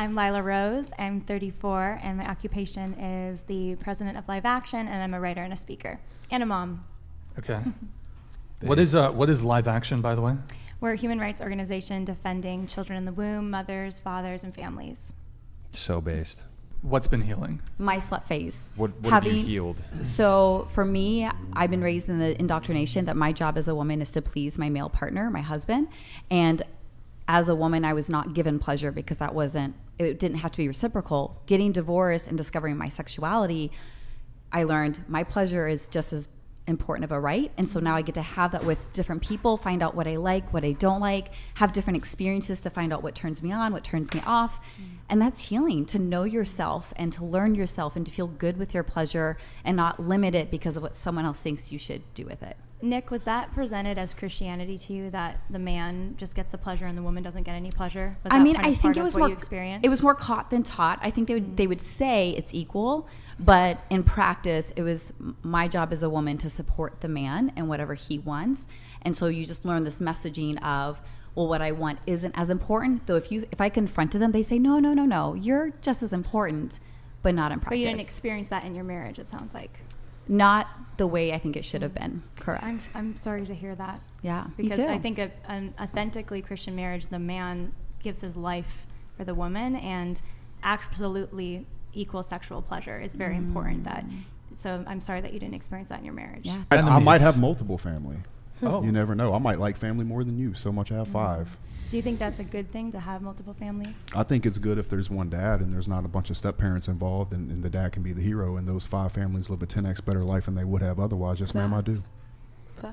I'm Lila Rose. I'm 34, and my occupation is the president of Live Action, and I'm a writer and a speaker, and a mom. Okay. What is Live Action, by the way? We're a human rights organization defending children in the womb, mothers, fathers, and families. So based. What's been healing? My slut phase. What have you healed? So for me, I've been raised in the indoctrination that my job as a woman is to please my male partner, my husband. And as a woman, I was not given pleasure because it didn't have to be reciprocal. Getting divorced and discovering my sexuality, I learned my pleasure is just as important of a right. And so now I get to have that with different people, find out what I like, what I don't like, have different experiences to find out what turns me on, what turns me off. And that's healing, to know yourself and to learn yourself and to feel good with your pleasure and not limit it because of what someone else thinks you should do with it. Nick, was that presented as Christianity to you, that the man just gets the pleasure and the woman doesn't get any pleasure? Was that I think it was more. It was more caught than taught. I think they would say it's equal, but in practice, it was my job as a woman to support the man and whatever he wants. And so you just learn this messaging of, well, what I want isn't as important. Though if I confronted them, they say, no, you're just as important, but not in practice. But you didn't experience that in your marriage, it sounds like. Not the way I think it should have been. Correct. I'm sorry to hear that. Yeah, because me too. I think an authentically Christian marriage, the man gives his life for the woman, and absolutely equal sexual pleasure is very important. So I'm sorry that you didn't experience that in your marriage. Yeah. I might have multiple family. Oh. You never know. I might like family more than you. So much I have 5. Do you think that's a good thing, to have multiple families? I think it's good if there's one dad and there's not a bunch of step parents involved, and the dad can be the hero, and those 5 families live a 10x better life than they would have otherwise. Yes, ma'am, I do.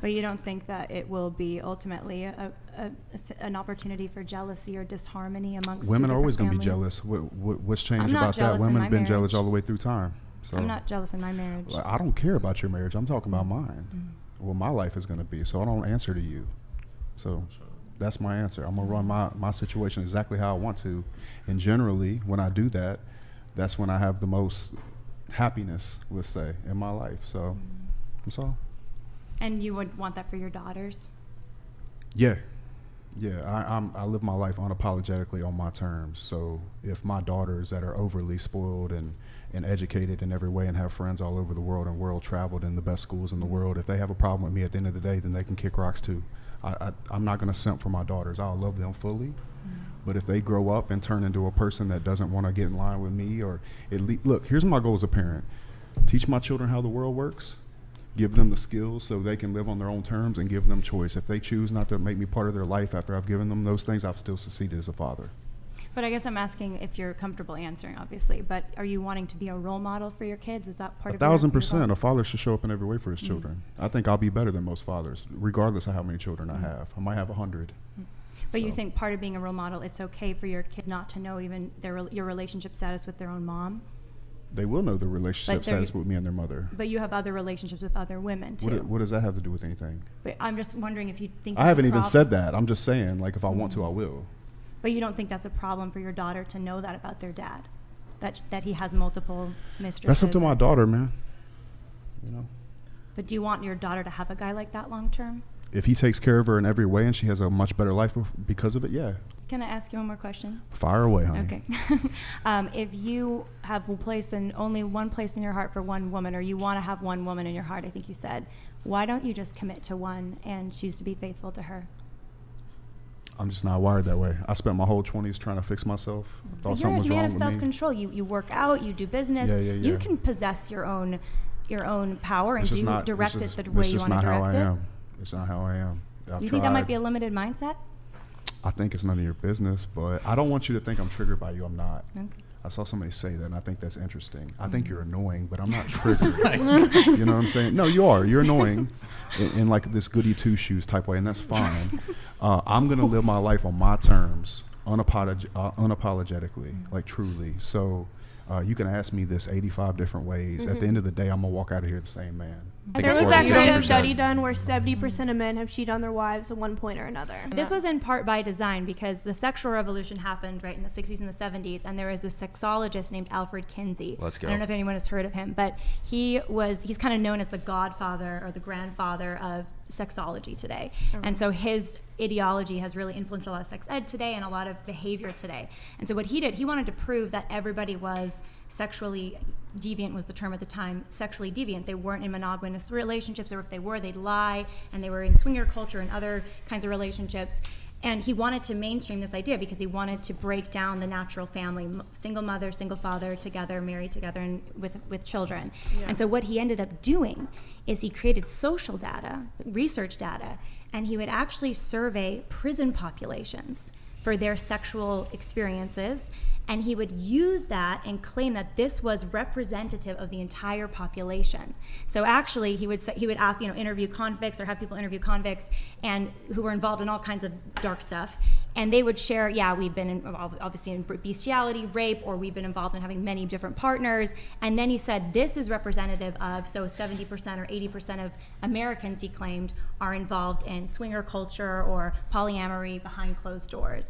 But you don't think that it will be ultimately an opportunity for jealousy or disharmony amongst Women two are always going different to be families? jealous. What's changed I'm not about that? jealous in Women my have been jealous marriage. all the way through time. So I'm not jealous in my marriage. I don't care about your marriage. I'm talking about mine. What my life is going to be. So I don't answer to you. So that's my answer. I'm going to run my situation exactly how I want to. And generally, when I do that, that's when I have the most happiness, let's say, in my life. So that's all. And you would want that for your daughters? Yeah. I live my life unapologetically on my terms. So if my daughters that are overly spoiled and educated in every way and have friends all over the world and world traveled in the best schools in the world, if they have a problem with me at the end of the day, then they can kick rocks too. I'm not going to simp for my daughters. I'll love them fully. But if they grow up and turn into a person that doesn't want to get in line with me, or look, here's my goal as a parent. Teach my children how the world works. Give them the skills so they can live on their own terms, and give them choice. If they choose not to make me part of their life after I've given them those things, I've still succeeded as a father. But I guess I'm asking if you're comfortable answering, obviously, but are you wanting to be a role model for your kids? Is that part of 1,000%. A father should show up in every way for his children. I think I'll be better than most fathers, regardless of how many children I have. I might have 100. But you think part of being a role model, it's okay for your kids not to know even your relationship status with their own mom? They will know the relationship status with me and their mother. But you have other relationships with other women, too. What does that have to do with anything? But I'm just wondering if you think I haven't even said that. I'm just saying, like, if I want to, I will. But you don't think that's a problem for your daughter to know that about their dad? That he has multiple mistresses? That's up to my daughter, man. You know. But do you want your daughter to have a guy like that long term? If he takes care of her in every way and she has a much better life because of it, yeah. Can I ask you one more question? Fire away, honey. Okay. If you have only one place in your heart for one woman, or you want to have one woman in your heart, I think you said, why don't you just commit to one and choose to be faithful to her? I'm just not wired that way. I spent my whole 20s trying to fix myself. I thought something was wrong with me. You're a man of self-control. You work out, you do business. Yeah. You can possess your own power and direct it the way you want to direct it. It's just not how I am. It's not how I am. You think that might be a limited mindset? I think it's none of your business, but I don't want you to think I'm triggered by you. I'm not. Okay. I saw somebody say that, and I think that's interesting. I think you're annoying, but I'm not triggered. You know what I'm saying? No, you are. You're annoying in like this goody two-shoes type way, and that's fine. I'm going to live my life on my terms, unapologetically, like truly. So you can ask me this 85 different ways. At the end of the day, I'm going to walk out of here the same man. There was actually a study done where 70% of men have cheated on their wives at one point or another. This was in part by design, because the sexual revolution happened right in the 60s and the 70s, and there was this sexologist named Alfred Kinsey. Let's go. I don't know if anyone has heard of him, but he's kind of known as the godfather or the grandfather of sexology today. And so his ideology has really influenced a lot of sex ed today and a lot of behavior today. And so what he did, he wanted to prove that everybody was sexually deviant, was the term at the time, sexually deviant. They weren't in monogamous relationships, or if they were, they'd lie, and they were in swinger culture and other kinds of relationships. And he wanted to mainstream this idea because he wanted to break down the natural family, single mother, single father, together, married together, and with children. And so what he ended up doing is he created social data, research data, and he would actually survey prison populations for their sexual experiences, and he would use that and claim that this was representative of the entire population. So actually, he would ask, interview convicts or have people interview convicts and who were involved in all kinds of dark stuff, and they would share, we've been obviously in bestiality, rape, or we've been involved in having many different partners. And then he said, this is representative of, so 70% or 80% of Americans, he claimed, are involved in swinger culture or polyamory behind closed doors.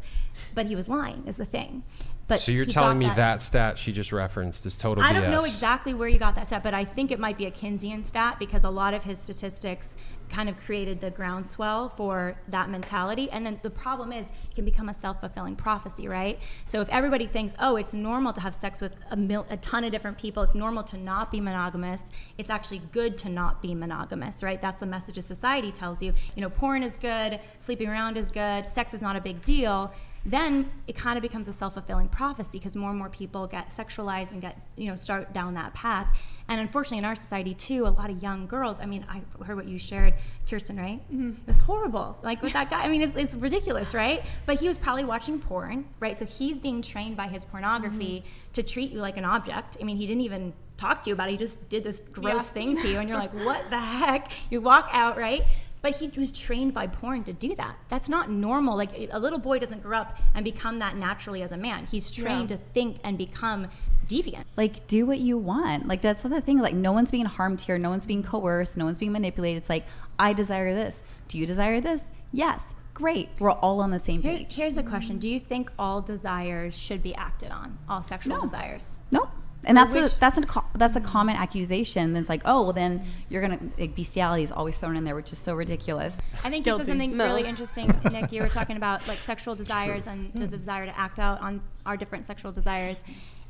But he was lying, is the thing. But so you're telling me that stat she just referenced is total BS? I don't know exactly where you got that stat, but I think it might be a Keynesian stat because a lot of his statistics kind of created the groundswell for that mentality. And then the problem is it can become a self-fulfilling prophecy, right? So if everybody thinks, it's normal to have sex with a ton of different people, it's normal to not be monogamous, it's actually good to not be monogamous, right? That's the message of society tells you. Porn is good, sleeping around is good, sex is not a big deal. Then it kind of becomes a self-fulfilling prophecy because more and more people get sexualized and get, start down that path. And unfortunately in our society too, a lot of young girls, I heard what you shared, Kirsten, right? Mm-hmm. It was horrible. Like with that guy, it's ridiculous, right? But he was probably watching porn, right? So he's being trained by his pornography to treat you like an object. He didn't even talk to you about it. He just did this gross thing to you and you're like, what the heck? You walk out, right? But he was trained by porn to do that. That's not normal. Like a little boy doesn't grow up and become that naturally as a man. He's trained to think and become deviant. Like, do what you want. Like, that's the thing. Like, no one's being harmed here. No one's being coerced. No one's being manipulated. It's like, I desire this. Do you desire this? Yes. Great. We're all on the same page. Here's a question. Do you think all desires should be acted on? All sexual desires? Nope. And so that's a common accusation. That's like, then you're gonna, like, bestiality is always thrown in there, which is so ridiculous. I think you said something really interesting, Nick. You were talking about like sexual desires and the desire to act out on our different sexual desires.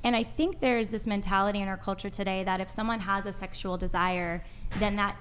And I think there's this mentality in our culture today that if someone has a sexual desire, then that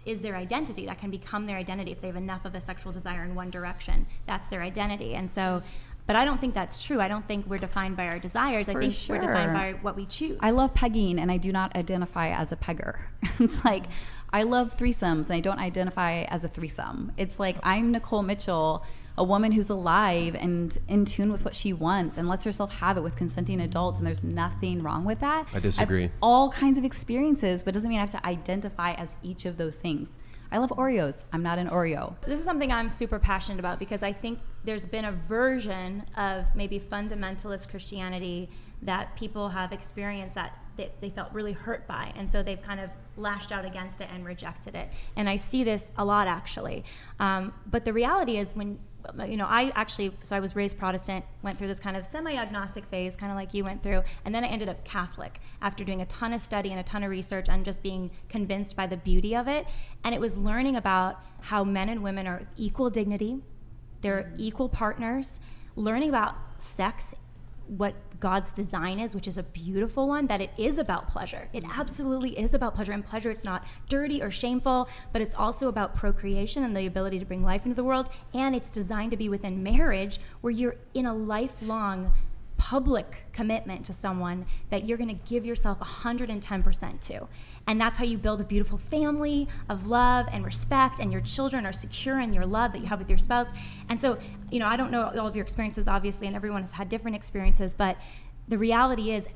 is their identity. That can become their identity. If they have enough of a sexual desire in one direction, that's their identity. And so. But I don't think that's true. I don't think we're defined by our desires. I think we're defined by what we choose. I love pegging, and I do not identify as a pegger. It's like, I love threesomes, and I don't identify as a threesome. It's like, I'm Nicole Mitchell, a woman who's alive and in tune with what she wants and lets herself have it with consenting adults, and there's nothing wrong with that. I disagree. I have all kinds of experiences, but it doesn't mean I have to identify as each of those things. I love Oreos. I'm not an Oreo. This is something I'm super passionate about because I think there's been a version of maybe fundamentalist Christianity that people have experienced that they felt really hurt by, and so they've kind of lashed out against it and rejected it. And I see this a lot, actually. But the reality is when, I was raised Protestant, went through this kind of semi-agnostic phase, kind of like you went through, and then I ended up Catholic after doing a ton of study and a ton of research and just being convinced by the beauty of it. And it was learning about how men and women are equal dignity, they're equal partners, learning about sex, what God's design is, which is a beautiful one, that it is about pleasure. It absolutely is about pleasure. And pleasure, it's not dirty or shameful, but it's also about procreation and the ability to bring life into the world. And it's designed to be within marriage, where you're in a lifelong public commitment to someone that you're going to give yourself 110% to. And that's how you build a beautiful family of love and respect, and your children are secure in your love that you have with your spouse. And so, I don't know all of your experiences, obviously, and everyone has had different experiences, but the reality is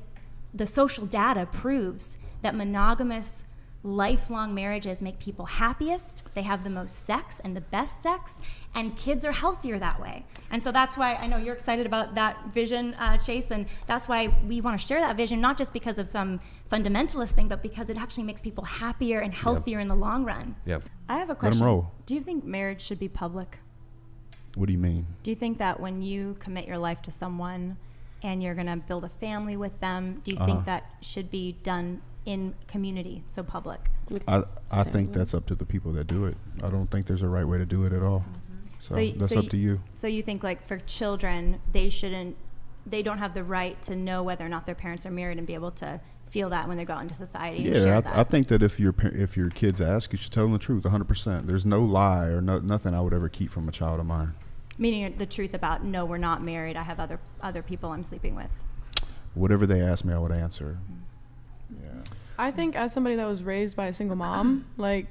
the social data proves that monogamous, lifelong marriages make people happiest, they have the most sex and the best sex, and kids are healthier that way. And so that's why I know you're excited about that vision, Chase, and that's why we want to share that vision, not just because of some fundamentalist thing, but because it actually makes people happier and healthier in the long run. Yep. I have a question. Let 'em roll. Do you think marriage should be public? What do you mean? Do you think that when you commit your life to someone and you're going to build a family with them, do you think that should be done in community, so public? I think that's up to the people that do it. I don't think there's a right way to do it at all. So that's up to you. So you think like for children, they don't have the right to know whether or not their parents are married and be able to feel that when they go out into society. And share that. I think that if your kids ask, you should tell them the truth 100%. There's no lie or nothing I would ever keep from a child of mine. Meaning the truth about, no, we're not married. I have other people I'm sleeping with. Whatever they ask me, I would answer. Yeah. I think as somebody that was raised by a single mom, like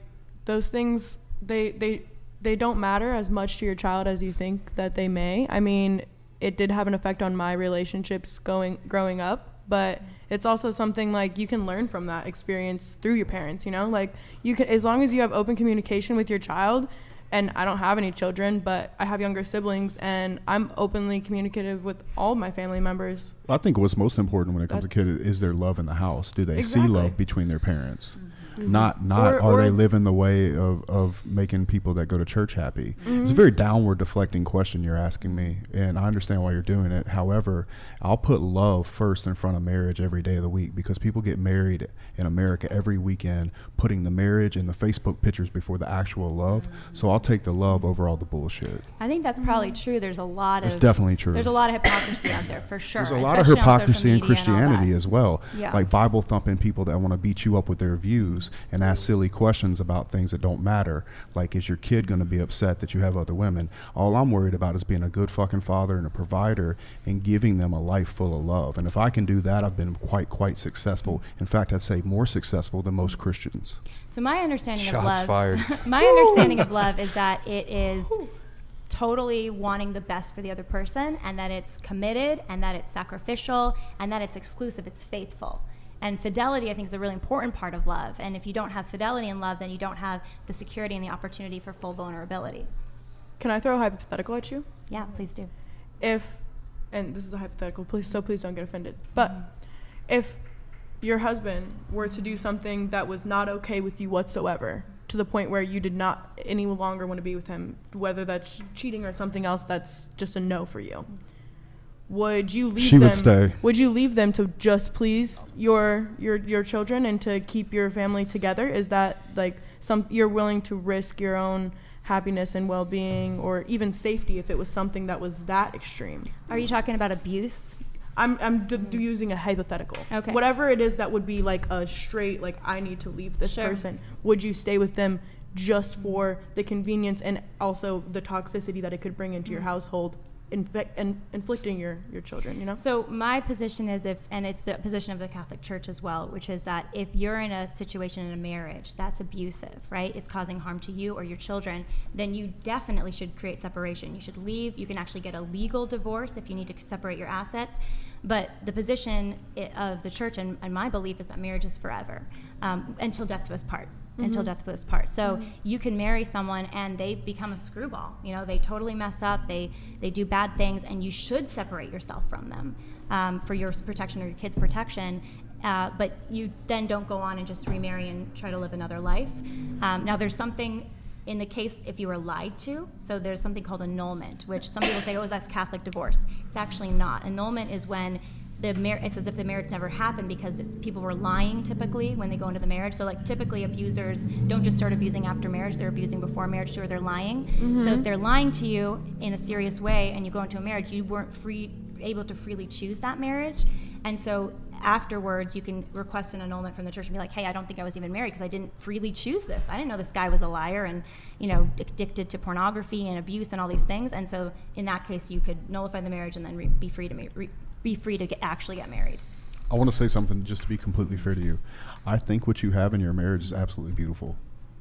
those things, they don't matter as much to your child as you think that they may. I mean, it did have an effect on my relationships growing up, but it's also something like you can learn from that experience through your parents, you know? Like you can, as long as you have open communication with your child. And I don't have any children, but I have younger siblings, and I'm openly communicative with all of my family members. I think what's most important when it comes to kids is their love in the house. Do they see love between their parents? Mm-hmm. Not are they living the way of making people that go to church happy? Mm-hmm. It's a very downward deflecting question you're asking me, and I understand why you're doing it. However, I'll put love first in front of marriage every day of the week, because people get married in America every weekend, putting the marriage and the Facebook pictures before the actual love. Mm-hmm. So I'll take the love over all the bullshit. I think that's probably true. There's a lot It's definitely true. There's a lot of hypocrisy out there, for sure. There's a lot of hypocrisy in media Christianity as well. Yeah. Like Bible thumping people that want to beat you up with their views and ask silly questions about things that don't matter. Like, is your kid going to be upset that you have other women? All I'm worried about is being a good fucking father and a provider and giving them a life full of love. And if I can do that, I've been quite successful. In fact, I'd say more successful than most Christians. So my understanding of love, Shots fired. my understanding of love is that it is totally wanting the best for the other person, and that it's committed, and that it's sacrificial, and that it's exclusive, it's faithful. And fidelity, I think, is a really important part of love. And if you don't have fidelity in love, then you don't have the security and the opportunity for full vulnerability. Can I throw a hypothetical at you? Yeah, please do. And this is a hypothetical, please don't get offended. But if your husband were to do something that was not okay with you whatsoever, to the point where you did not any longer want to be with him, whether that's cheating or something else that's just a no for you, would you leave She them? would stay. Would you leave them to just please your children and to keep your family together? Is that like you're willing to risk your own happiness and well-being, or even safety, if it was something that was that extreme? Are you talking about abuse? I'm using a hypothetical. Okay. Whatever it is that would be like a straight, like, I need to leave this person. Would you stay with them just for the convenience and also the toxicity that it could bring into your household, inflicting your children, you know? So my position is, and it's the position of the Catholic Church as well, which is that if you're in a situation in a marriage that's abusive, right, it's causing harm to you or your children, then you definitely should create separation. You should leave. You can actually get a legal divorce if you need to separate your assets. But the position of the church and my belief is that marriage is forever, until death do us part. Until death do us part. So you can marry someone and they become a screwball. You know, they totally mess up. They do bad things, and you should separate yourself from them for your protection or your kids' protection. But you then don't go on and just remarry and try to live another life. Now, there's something in the case if you were lied to. So there's something called annulment, which some people say, oh, that's Catholic divorce. It's actually not. Annulment is when it's as if the marriage never happened, because people were lying typically when they go into the marriage. So like typically abusers don't just start abusing after marriage, they're abusing before marriage too, or they're lying. So if they're lying to you in a serious way and you go into a marriage, you weren't able to freely choose that marriage. And so afterwards you can request an annulment from the church and be like, hey, I don't think I was even married because I didn't freely choose this. I didn't know this guy was a liar and, you know, addicted to pornography and abuse and all these things. And so in that case you could nullify the marriage and then be free to actually get married. I want to say something just to be completely fair to you. I think what you have in your marriage is absolutely beautiful.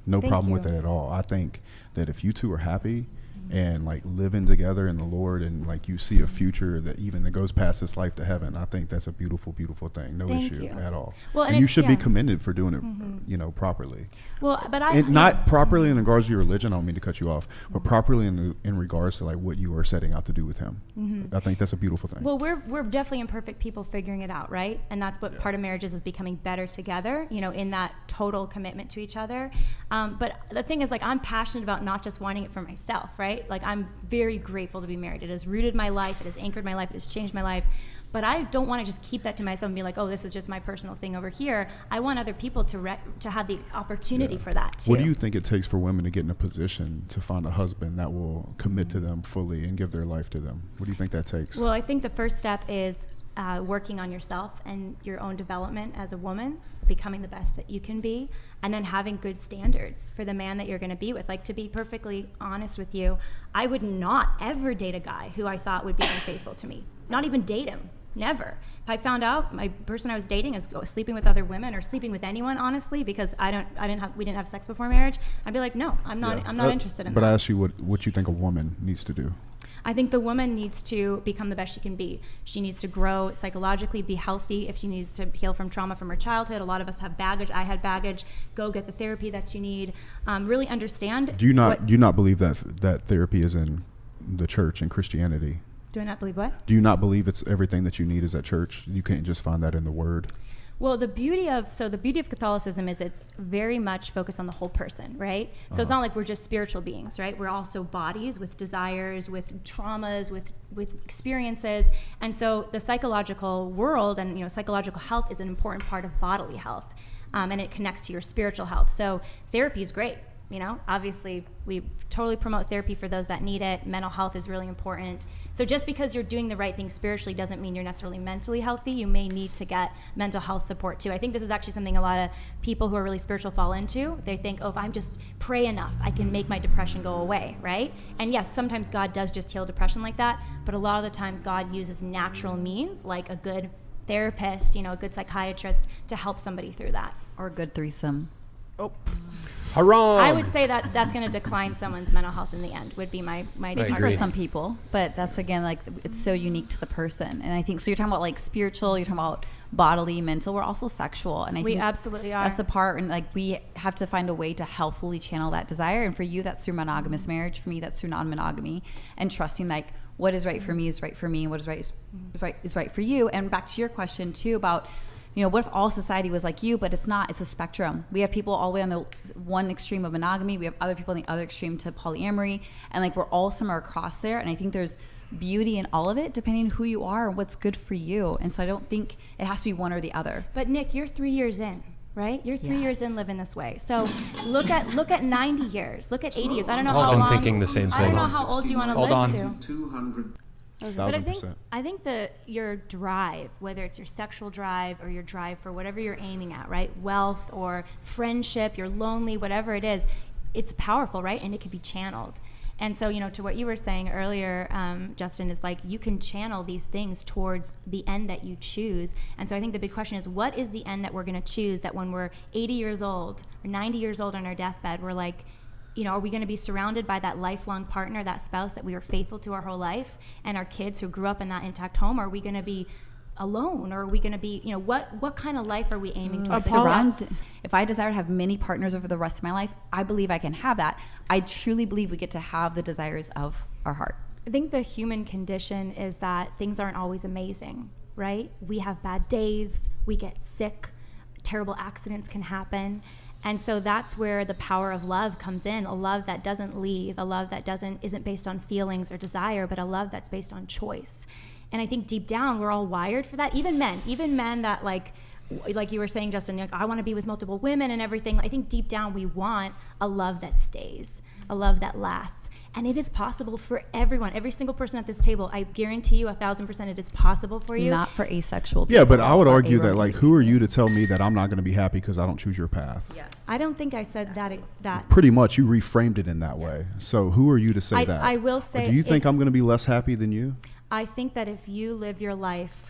No problem with it at all. I think that if you two are happy and like living together in the Lord, and like you see a future that goes past this life to heaven, I think that's a beautiful, beautiful thing. No issue at all. Well, and you should be commended for doing it, you know, properly. Well, but not properly in regards to your religion. I don't mean to cut you off, but properly in regards to like what you are setting out to do with him. I think that's a beautiful thing. Well, we're definitely imperfect people figuring it out, right? And that's what part of marriage is becoming better together, you know, in that total commitment to each other. But the thing is, like, I'm passionate about not just wanting it for myself, right? Like, I'm very grateful to be married. It has rooted my life. It has anchored my life. It has changed my life. But I don't want to just keep that to myself and be like, oh, this is just my personal thing over here. I want other people to have the opportunity for that too. What do you think it takes for women to get in a position to find a husband that will commit to them fully and give their life to them? What do you think that takes? Well, I think the first step is working on yourself and your own development as a woman, becoming the best that you can be, and then having good standards for the man that you're going to be with. Like, to be perfectly honest with you, I would not ever date a guy who I thought would be unfaithful to me. Not even date him. Never. If I found out my person I was dating is sleeping with other women or sleeping with anyone, honestly, because we didn't have sex before marriage, I'd be like, no, I'm not interested in that. But I asked you what you think a woman needs to do. I think the woman needs to become the best she can be. She needs to grow psychologically, be healthy. If she needs to heal from trauma from her childhood, a lot of us have baggage. I had baggage. Go get the therapy that you need. Really understand. Do you not believe that therapy is in the church and Christianity? Do I not believe what? Do you not believe it's everything that you need is at church? You can't just find that in the Word? Well, the beauty of Catholicism is it's very much focused on the whole person, right? So it's not like we're just spiritual beings, right? We're also bodies with desires, with traumas, with experiences. And so the psychological world and psychological health is an important part of bodily health, and it connects to your spiritual health. So therapy is great. Obviously we totally promote therapy for those that need it. Mental health is really important. So just because you're doing the right thing spiritually doesn't mean you're necessarily mentally healthy. You may need to get mental health support too. I think this is actually something a lot of people who are really spiritual fall into. They think, oh, if I'm just pray enough, I can make my depression go away, right? And yes, sometimes God does just heal depression like that, but a lot of the time God uses natural means like a good therapist, a good psychiatrist to help somebody through that. Or a good threesome. Oh. Haram! I would say that that's going to decline someone's mental health in the end, would be my Maybe for agree. some people, but that's again, like, it's so unique to the person. And I think, so you're talking about like spiritual, you're talking about bodily, mental, we're also sexual. And I We think absolutely are. that's the part, and like we have to find a way to healthfully channel that desire. And for you, that's through monogamous marriage. For me, that's through non-monogamy, and trusting like what is right for me is right for me, and what is right for you. And back to your question too about, what if all society was like you? But it's not. It's a spectrum. We have people all the way on the one extreme of monogamy. We have other people on the other extreme to polyamory. And like we're all somewhere across there. And I think there's beauty in all of it, depending on who you are and what's good for you. And so I don't think it has to be one or the other. But Nick, you're 3 years in, right? You're 3 years in living this way. So look at 90 years. Look at 80 years. I don't know how long. I'm thinking the same I thing. don't know how old you want to Hold live on. to. 200. But I think that your drive, whether it's your sexual drive or your drive for whatever you're aiming at, right? Wealth or friendship, you're lonely, whatever it is, it's powerful, right? And it can be channeled. And so, to what you were saying earlier, Justin, is like you can channel these things towards the end that you choose. And so I think the big question is, what is the end that we're going to choose that when we're 80 years old or 90 years old on our deathbed, we're like, are we going to be surrounded by that lifelong partner, that spouse that we were faithful to our whole life, and our kids who grew up in that intact home? Or are we going to be alone? Or are we going to be, what kind of life are we aiming towards? If I desire to have many partners over the rest of my life, I believe I can have that. I truly believe we get to have the desires of our heart. I think the human condition is that things aren't always amazing, right? We have bad days, we get sick, terrible accidents can happen. And so that's where the power of love comes in, a love that doesn't leave, a love that isn't based on feelings or desire, but a love that's based on choice. And I think deep down, we're all wired for that. Even men that like you were saying, Justin, like, I want to be with multiple women and everything. I think deep down we want a love that stays, a love that lasts. And it is possible for everyone, every single person at this table. I guarantee you 1,000% it is possible for you. Not for asexual people. Yeah, but I would argue that, like, who are you to tell me that I'm not going to be happy because I don't choose your path? Yes. I don't think I said that. Pretty much, you reframed it in that way. So who are you to say that? I will say. Or do you think I'm going to be less happy than you? I think that if you live your life,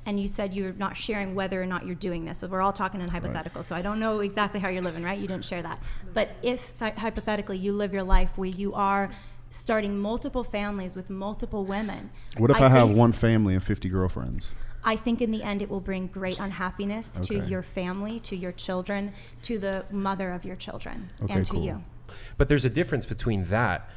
and you said you're not sharing whether or not you're doing this, so we're all talking in hypothetical, so I don't know exactly how you're living, right? You didn't share that. But if hypothetically you live your life where you are starting multiple families with multiple women. What if I have one family and 50 girlfriends? I think in the end it will bring great unhappiness to your family, to your children, to the mother of your children, and to you. But there's a difference between that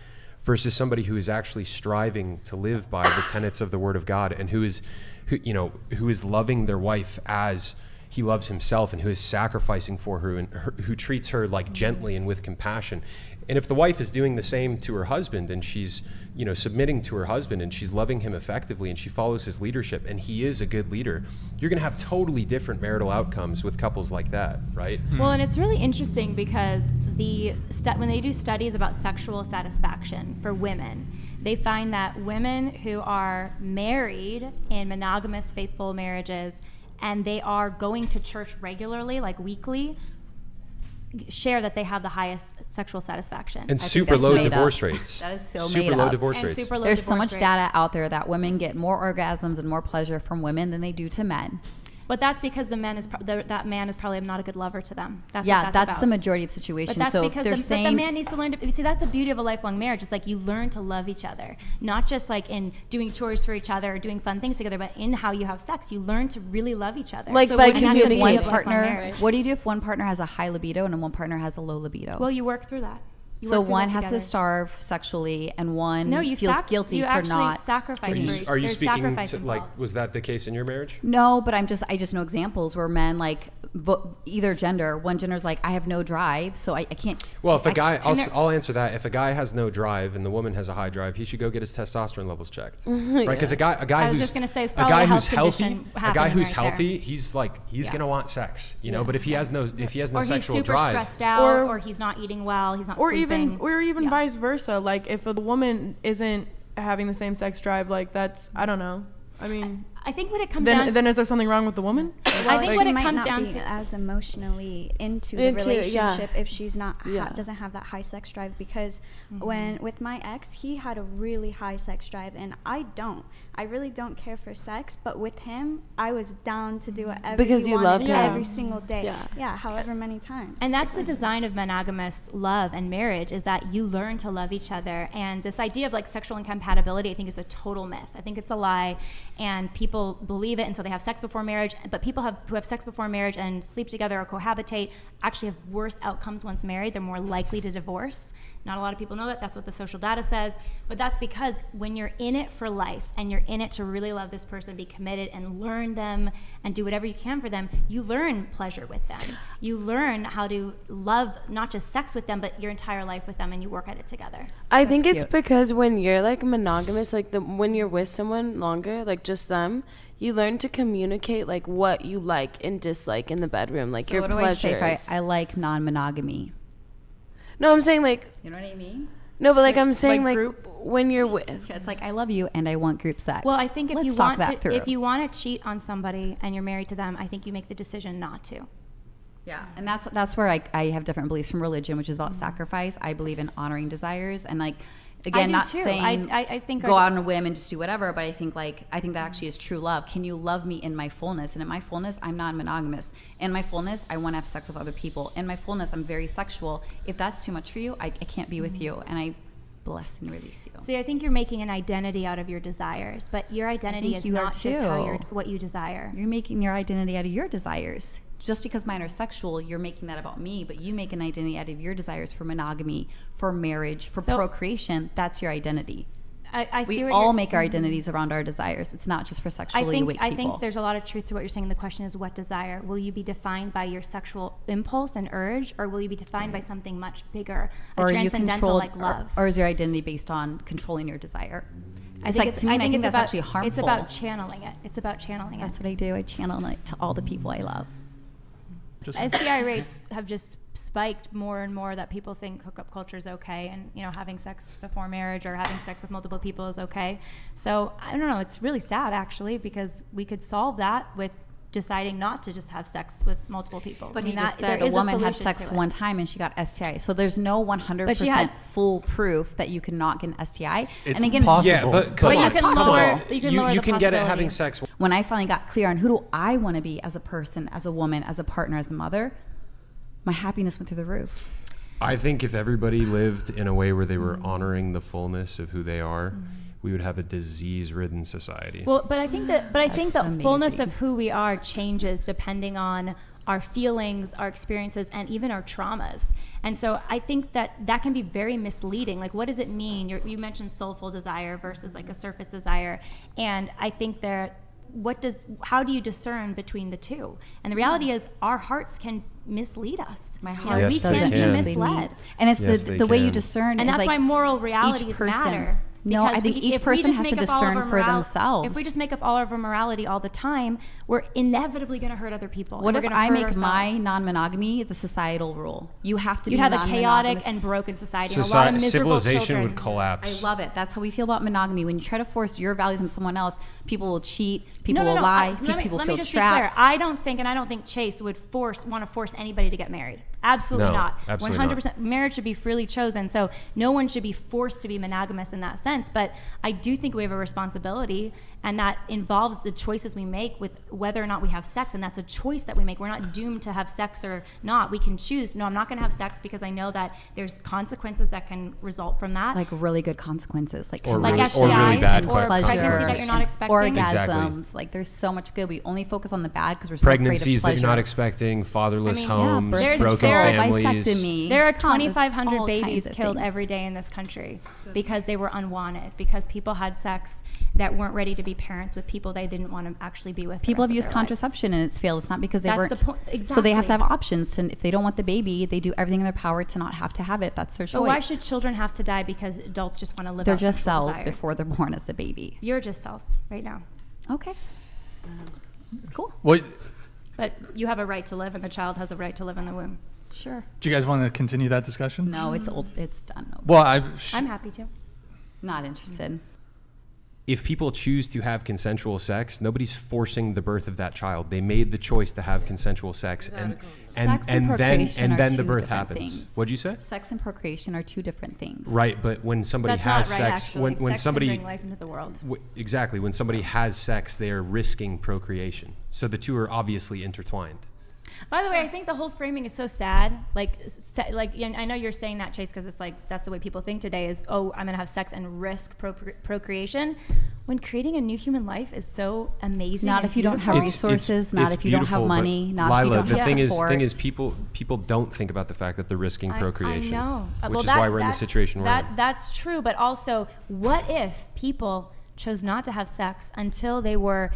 versus somebody who is actually striving to live by the tenets of the Word of God, and who is loving their wife as he loves himself, and who is sacrificing for her, and who treats her like gently and with compassion. And if the wife is doing the same to her husband, and she's, you know, submitting to her husband, and she's loving him effectively, and she follows his leadership, and he is a good leader, you're going to have totally different marital outcomes with couples like that, right? Well, and it's really interesting because when they do studies about sexual satisfaction for women, they find that women who are married in monogamous, faithful marriages, and they are going to church regularly, like weekly, share that they have the highest sexual satisfaction. And I think super that's low made divorce up. rates. That is so super made low up. divorce And rates. super low There's so divorce much rates. data out there that women get more orgasms and more pleasure from women than they do to men. But that's because that man is probably not a good lover to them. That's Yeah, what that's about. the majority of the But situation. that's So if because they're but the saying man needs to learn to see. That's the beauty of a lifelong marriage. It's like you learn to love each other, not just like in doing chores for each other or doing fun things together, but in how you have sex. You learn to really love each other. Like, so by what do you do if communicating. one Lifelong partner? marriage. What do you do if one partner has a high libido and one partner has a low libido? Well, you work through that. You so work through one that has to together. starve sexually, and one No, you feels guilty you for actually not. sacrifice. Are you There's speaking sacrifice to, involved. like, was that the case in your marriage? No, but I just know examples where men like either gender. One gender's like, I have no drive, so I can't. Well, if a guy, and there- I'll answer that. If a guy has no drive and the woman has a high drive, he should go get his testosterone levels checked, right? Because a guy I was who's just gonna say it's a probably guy a who's health healthy, condition a guy happening who's right there. healthy, he's gonna want sex, you know. But if he has no or he's sexual super drive, stressed out, Or- or he's not eating well, he's not or sleeping. even Yeah. vice versa. Like if the woman isn't having the same sex drive, like that's, I don't know. I mean, I think what it comes down then is there something wrong with the woman? I think she what it might comes not down be to as emotionally into the Into- yeah. relationship if she's not Yeah. doesn't have that high sex drive, because when with my ex, he had a really high sex drive and I don't. I really don't care for sex, but with him, I was down to do whatever Because he you wanted loved him. every single day. Yeah. Yeah, however many times. And that's the design of monogamous love and marriage, is that you learn to love each other. And this idea of like sexual incompatibility, I think, is a total myth. I think it's a lie, and people believe it, and so they have sex before marriage. But people who have sex before marriage and sleep together or cohabitate actually have worse outcomes once married. They're more likely to divorce. Not a lot of people know that. That's what the social data says. But that's because when you're in it for life and you're in it to really love this person, be committed and learn them and do whatever you can for them, you learn pleasure with them. You learn how to love not just sex with them, but your entire life with them, and you work at it together. I think That's it's cute. because when you're like monogamous, like when you're with someone longer, like just them, you learn to communicate like what you like and dislike in the bedroom, like So your what do I say pleasures. if I like non-monogamy? No, I'm saying like You know what I mean? no, but like I'm saying like like group? when you're with. It's like, I love you and I want group sex. Well, I think if Let's you talk want that to, through. if you want to cheat on somebody and you're married to them, I think you make the decision not to. Yeah, and that's where I have different beliefs from religion, which is about sacrifice. I believe in honoring desires, and like again, do not too. saying I think go our- out on a whim and just do whatever, but I think that actually is true love. Can you love me in my fullness? And in my fullness, I'm non-monogamous. In my fullness, I want to have sex with other people. In my fullness, I'm very sexual. If that's too much for you, I can't be with you, and I bless and release you. See, I think you're making an identity out of your desires, but your identity think is you are not just how too. what you desire. You're making your identity out of your desires. Just because mine are sexual, you're making that about me, but you make an identity out of your desires for monogamy, for marriage, for So- procreation. That's your identity. I see We what all you're- make our identities around our desires. It's not just for I sexually awake think people. there's a lot of truth to what you're saying. The question is, what desire? Will you be defined by your sexual impulse and urge, or will you be defined by something much bigger, a or are you transcendental controlled, like love? or is your identity based on controlling your desire? I It's think like, to me, and I think it's that's about, actually harmful. It's about channeling it. It's about channeling That's it. what I do. I channel it to all the people I love. Just STI rates have just spiked more and more, that people think hookup culture is okay, and having sex before marriage or having sex with multiple people is okay. So I don't know, it's really sad actually, because we could solve that with deciding not to just have sex with multiple people. But I mean, he just that- there said a is woman had solution sex to it. one time and she got STI. So there's no 100% But she had- full proof that you cannot get an STI. It's and again, possible. Yeah, but come But on, you can come lower- on. you can lower you the can get it possibility. having sex. when I finally got clear on who do I want to be as a person, as a woman, as a partner, as a mother, my happiness went through the roof. I think if everybody lived in a way where they were honoring the fullness of who they are, we would have a disease-ridden society. Well, but I think that, the fullness amazing. of who we are changes depending on our feelings, our experiences, and even our traumas. And so I think that can be very misleading. Like, what does it mean? You mentioned soulful desire versus like a surface desire. And I think that how do you discern between the two? And the reality is our hearts can mislead us. My You know, heart Yes, we they can be can. misled. And it's Yes, they the way you can. discern And is that's like why moral each realities person. matter. No, Because I think each if we person just has to make up all of discern our for themselves. If we just make up all of our morality all the time, we're inevitably going to hurt other people. What and if we're gonna I hurt make my ourselves. non-monogamy the societal rule? You have to You be have a chaotic non-monogamous. and broken society. And a lot of miserable Civilization children. would collapse. I love it. That's how we feel about monogamy. When you try to force your values on someone else, people will cheat, people No, will lie, people let feel me just trapped. Be clear. I don't think Chase would want to force anybody to get married. Absolutely No, not. absolutely 100%. Marriage should be freely chosen. So no one should be forced to be monogamous in that sense. But I do think we have a responsibility, and that involves the choices we make with whether or not we have sex. And that's a choice that we make. We're not doomed to have sex or not. We can choose, no, I'm not going to have sex because I know that there's consequences that can result from that. Like really good consequences, like Or like really- STIs or really bad or consequences. pregnancy that you're not expecting. orgasms. Exactly. Like there's so much good. We only focus on the bad because we're so Pregnancies afraid that of you're not pleasure. expecting, fatherless I mean, homes, birth broken control, families. vasectomy. There are Come on, there's 2,500 all babies kinds of killed things. every day in this country because they were unwanted, because people had sex that weren't ready to be parents with people they didn't want to actually be with. People have the rest used of their lives. contraception and it's failed. It's not because they That's weren't. the point. So they have to have Exactly. options. To, if they don't want the baby, they do everything in their power to not have to have it. If that's their choice. So why should children have to die because adults just want to live They're out just sexual cells desires? before they're born as a baby. You're just cells right now. Okay. Cool. What, But you have a right to live, and the child has a right to live in the womb. Sure. do you guys want to continue that discussion? No, it's old. It's done. No, Well, I'm happy to. not interested. If people choose to have consensual sex, nobody's forcing the birth of that child. They made the choice to have consensual sex, and Sex and procreation are then the two birth different happens. things. What'd you say? Sex and procreation are two different things. Right, but when somebody That's has not right, sex, actually. when Sex somebody can bring life into the world. exactly when somebody has sex, they are risking procreation. So the two are obviously intertwined. By the way, I think the whole framing is so sad. Like, I know you're saying that, Chase, because it's like that's the way people think today is, oh, I'm going to have sex and risk procreation. When creating a new human life is so amazing. Not and if you don't have beautiful. resources, not if you don't have beautiful, money, but not if you Lila, don't the have thing support. is people don't think about the fact that they're risking procreation. I know. Which Well, is why we're in the situation we're in. That's true, but also, what if people chose not to have sex until they were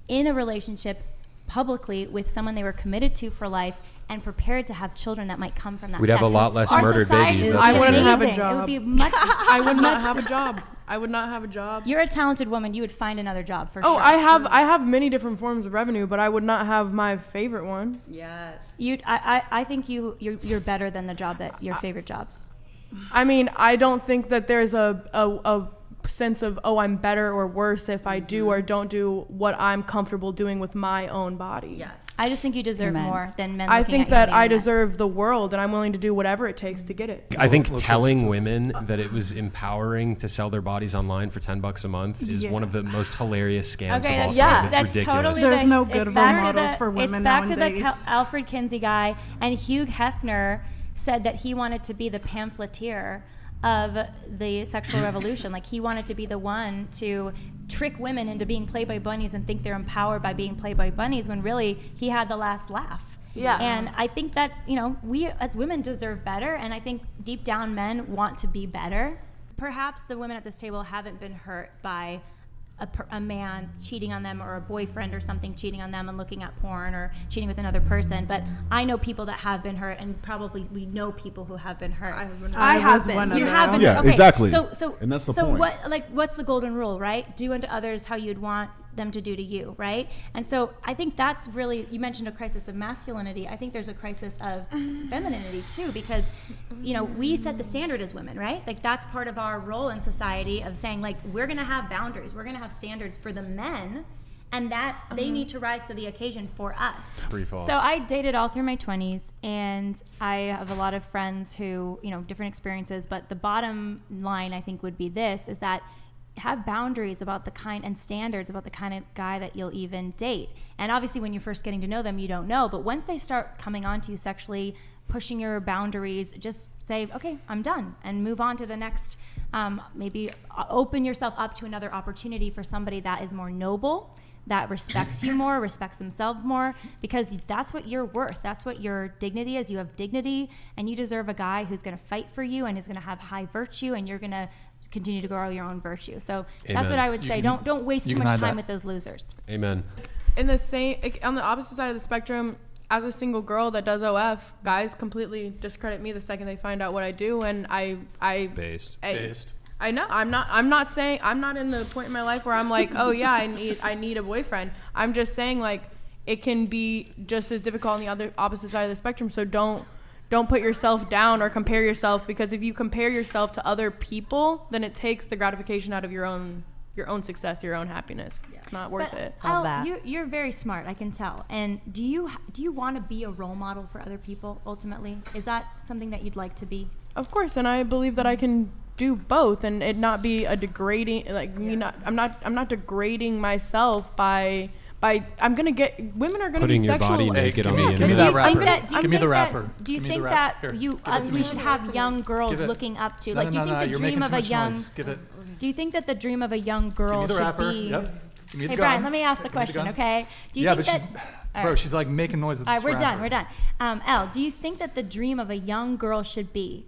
in a relationship publicly with someone they were committed to for life and prepared to have children that might come from that We'd have sex? a lot less Our murdered society babies, would that's be I wouldn't have a amazing. It would job. be much. I would not much have a to- job. I would not have a job. You're a talented woman. You would find another job for Oh, sure. I have many different forms of revenue, but I would not have my favorite one. Yes. I think you're better than the job that your favorite job. I mean, I don't think that there's a sense of, oh, I'm better or worse if I do or don't do what I'm comfortable doing with my own body. Yes. I just think you deserve Amen. more than men. I looking think at you that on the I internet. deserve the world, and I'm willing to do whatever it takes to get it. I think We'll telling closer to- women that it was empowering to sell their bodies online for $10 a month is one of the most hilarious scams Okay, of all that's, time. It's that's ridiculous. totally There's the, no it's good role back to models the, for women It's back nowadays. to the Alfred Kinsey guy, and Hugh Hefner said that he wanted to be the pamphleteer of the sexual revolution. Like, he wanted to be the one to trick women into being Playboy bunnies and think they're empowered by being Playboy bunnies, when really he had the last laugh. Yeah. And I think that, we as women deserve better, and I think deep down men want to be better. Perhaps the women at this table haven't been hurt by a man cheating on them, or a boyfriend or something cheating on them and looking at porn or cheating with another person, but I know people that have been hurt, and probably we know people who have been hurt. I have been. one You have been. Yeah, Okay. exactly. So And that's the so point. what's the golden rule, right? Do unto others how you'd want them to do to you, right? And so I think that's really, you mentioned a crisis of masculinity. I think there's a crisis of femininity too, because we set the standard as women, right? Like, that's part of our role in society, of saying, like, we're gonna have boundaries, we're gonna have standards for the men, and that they need to rise to the occasion for us. Free fall. So I dated all through my 20s, and I have a lot of friends who, different experiences, but the bottom line, I think, would be this, is that have boundaries about the kind, and standards about the kind of guy that you'll even date. And obviously when you're first getting to know them, you don't know, but once they start coming on to you sexually, pushing your boundaries, just say, okay, I'm done, and move on to the next. Maybe open yourself up to another opportunity for somebody that is more noble, that respects you more, respects themselves more, because that's what you're worth. That's what your dignity is. You have dignity, and you deserve a guy who's going to fight for you and is going to have high virtue, and you're going to continue to grow your own virtue. So that's Amen. what I would say. Don't waste you too can much add time that. with those losers. Amen. In the same, on the opposite side of the spectrum, as a single girl that does OF, guys completely discredit me the second they find out what I do, and I Based. I know I'm not saying, I'm not in the point in my life where I'm like, oh yeah, I need a boyfriend. I'm just saying, like, it can be just as difficult on the other opposite side of the spectrum. So don't put yourself down or compare yourself, because if you compare yourself to other people, then it takes the gratification out of your own success, your own happiness. It's not worth But it. Love Al, that. you're very smart, I can tell. And do you want to be a role model for other people ultimately? Is that something that you'd like to be? Of course, and I believe that I can do both, and it not be a degrading, like, me not, I'm not degrading myself by I'm gonna get, women are gonna Putting be your sexual. body naked on the give me internet. that Do you rapper. think that- do you Give me the think that- rapper. Do you Give me the think rap- that here, you give it to we me. should have young girls Give it. looking up to? No, Like, do you think the you're dream making of too a much young noise. Give it. Do you think that the dream of a young Give girl me the should rapper. be? Yep. Give me the Hey gun. Brian, let me ask the Give me question, gun. okay? Do you Yeah, think but she's, that? bro, Alright. she's like making noise with All this right, we're rapper. done. Elle, do you think that the dream of a young girl should be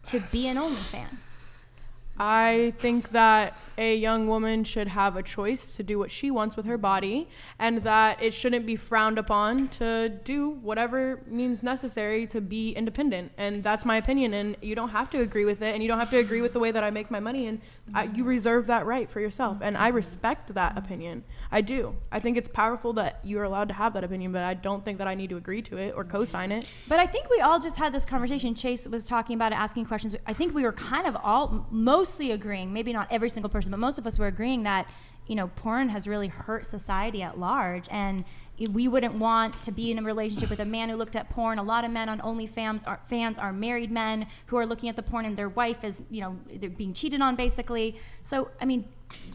to be an OnlyFans? I think that a young woman should have a choice to do what she wants with her body, and that it shouldn't be frowned upon to do whatever means necessary to be independent. And that's my opinion, and you don't have to agree with it, and you don't have to agree with the way that I make my money, and you reserve that right for yourself, and I respect that opinion. I do. I think it's powerful that you're allowed to have that opinion, but I don't think that I need to agree to it or co-sign it. But I think we all just had this conversation. Chase was talking about it, asking questions. I think we were kind of all mostly agreeing, maybe not every single person, but most of us were agreeing that, you know, porn has really hurt society at large. And we wouldn't want to be in a relationship with a man who looked at porn. A lot of men on OnlyFans are married men who are looking at the porn, and their wife is, you know, they're being cheated on basically. So, I mean,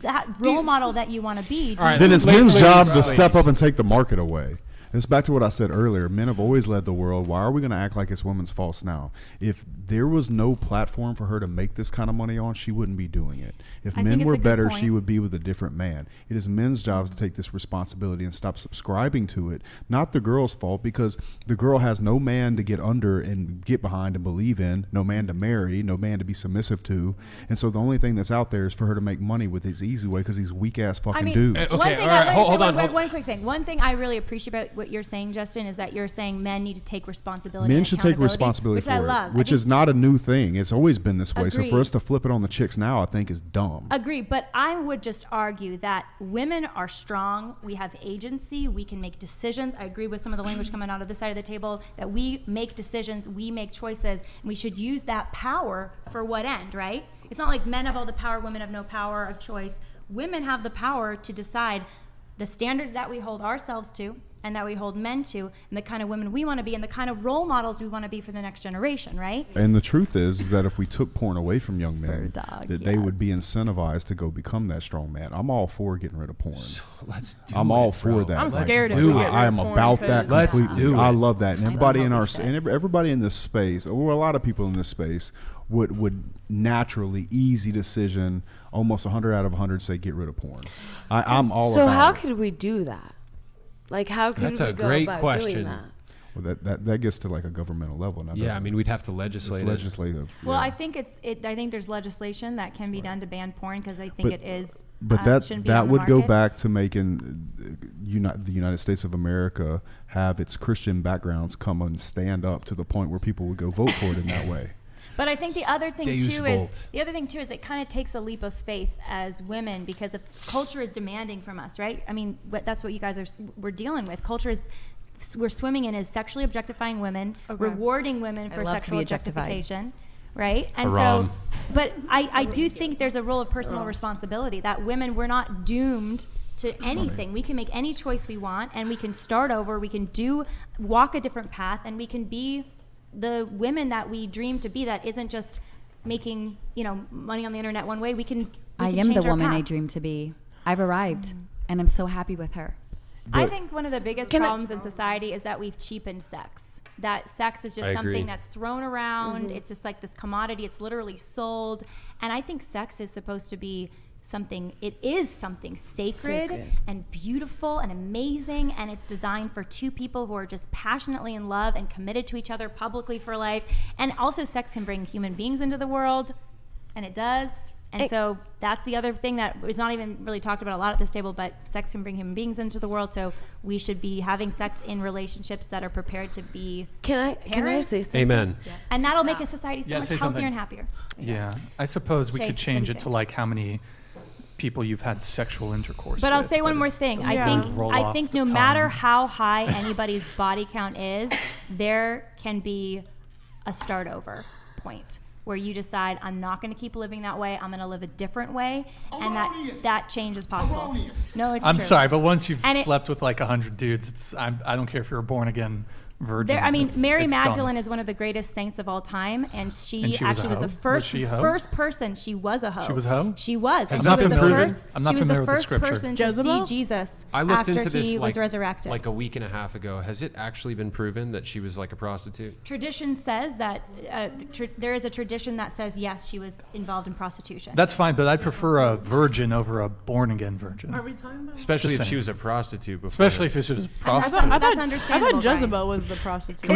that role model that you want to be. All right, Then it's men's ladies, job to ladies. step up and take the market away. It's back to what I said earlier. Men have always led the world. Why are we going to act like it's women's faults now? If there was no platform for her to make this kind of money on, she wouldn't be doing it. If I men think it's were a good better, point. she would be with a different man. It is men's job to take this responsibility and stop subscribing to it. Not the girl's fault, because the girl has no man to get under and get behind and believe in, no man to marry, no man to be submissive to. And so the only thing that's out there is for her to make money with this easy way, because these weak ass fucking I mean, dudes. one Okay, thing all right, I hold on, hold- one quick thing. One thing I really appreciate about what you're saying, Justin, is that you're saying men need to take responsibility. Men and should take accountability, responsibility which for I it, love. which is not a new thing. It's always been this way. So Agreed. for us to flip it on the chicks now, I think is dumb. Agree, but I would just argue that women are strong. We have agency. We can make decisions. I agree with some of the language coming out of this side of the table, that we make decisions, we make choices, and we should use that power for what end, right? It's not like men have all the power, women have no power of choice. Women have the power to decide the standards that we hold ourselves to and that we hold men to, and the kind of women we want to be, and the kind of role models we want to be for the next generation, right? And the truth is that if we took porn away from young men, Bird dog, that they would yes. be incentivized to go become that strong man. I'm all for getting rid of porn. Let's do I'm it, all bro. for that. I'm Like, scared if do we it. get rid I of am porn about that because- Let's completely. do it. I love that, and I everybody love in our holy shit. and everybody in this space, or a lot of people in this space, would naturally, easy decision, almost 100 out of 100 say get rid of porn. I'm all So about how it. could we do that? Like, how could That's we a go great about question. doing that? Well, that gets to like a governmental level now. Yeah, I doesn't mean, it? we'd have to It's legislate it. legislative. Well, yeah. I think I think there's legislation that can be done to ban porn, because I think But- it is. But shouldn't be on that the would go market. back to making the United States of America have its Christian backgrounds come and stand up to the point where people would go vote for it in that way. But I think the other thing Deus too Vult. is it kind of takes a leap of faith as women, because if culture is demanding from us, right? I mean, that's what you guys we're dealing with. Culture is we're swimming in is sexually objectifying women, Okay. rewarding women I for love to sexual be objectified. objectification, right? And Haram. so, but I do think there's a role of personal responsibility that women, we're not doomed to anything. We can make any choice we want, and we can start over. We can walk a different path, and we can be the women that we dream to be. That isn't just making, you know, money on the internet one way. We can. I can am the change our woman I path. dream to be. I've arrived, and I'm so happy with her. I But- think one of the biggest Can I- problems in society is that we've cheapened sex. That sex is just I something agree. that's thrown around. It's just like this commodity. It's literally sold. And I think sex is supposed to be something, it is something sacred and beautiful and amazing. And it's designed for two people who are just passionately in love and committed to each other publicly for life. And also sex can bring human beings into the world. And it does. And so that's the other thing that is not even really talked about a lot at this table, but sex can bring human beings into the world. So we should be having sex in relationships that are prepared to be Can I parents. say something? Amen. And that'll make a society so Yeah, much say healthier something. and happier. Yeah, I suppose we Chase, could what do change you it to think? like how many people you've had sexual intercourse But I'll with, say one more thing. doesn't I Yeah. think roll I off think the no matter tongue. how high anybody's body count is, there can be a start over point where you decide, I'm not going to keep living that way. I'm going to live a different way, and that change is possible. No, it's I'm true. sorry, but once you've And it- slept with like 100 dudes, I don't care if you're a born again virgin. There, I mean, Mary it's done. Magdalene is one of the greatest saints of all time, and she And she was a actually was the hoe? Was first she a hoe? first person. She was a hoe. She was a hoe? She was. Has and not she was been the proven. first. I'm not she was familiar the with the first scripture. person to Jezebel? see Jesus I looked after into this he was like, resurrected. like a week and a half ago. Has it actually been proven that she was like a prostitute? Tradition says that there is a tradition that says yes, she was involved in prostitution. That's fine, but I prefer a virgin over a born again virgin. Are we talking about? Especially Just if she saying. was a prostitute before. Especially if she was a And prostitute. that's understandable. I thought Brian. Jezebel was the prostitute. Can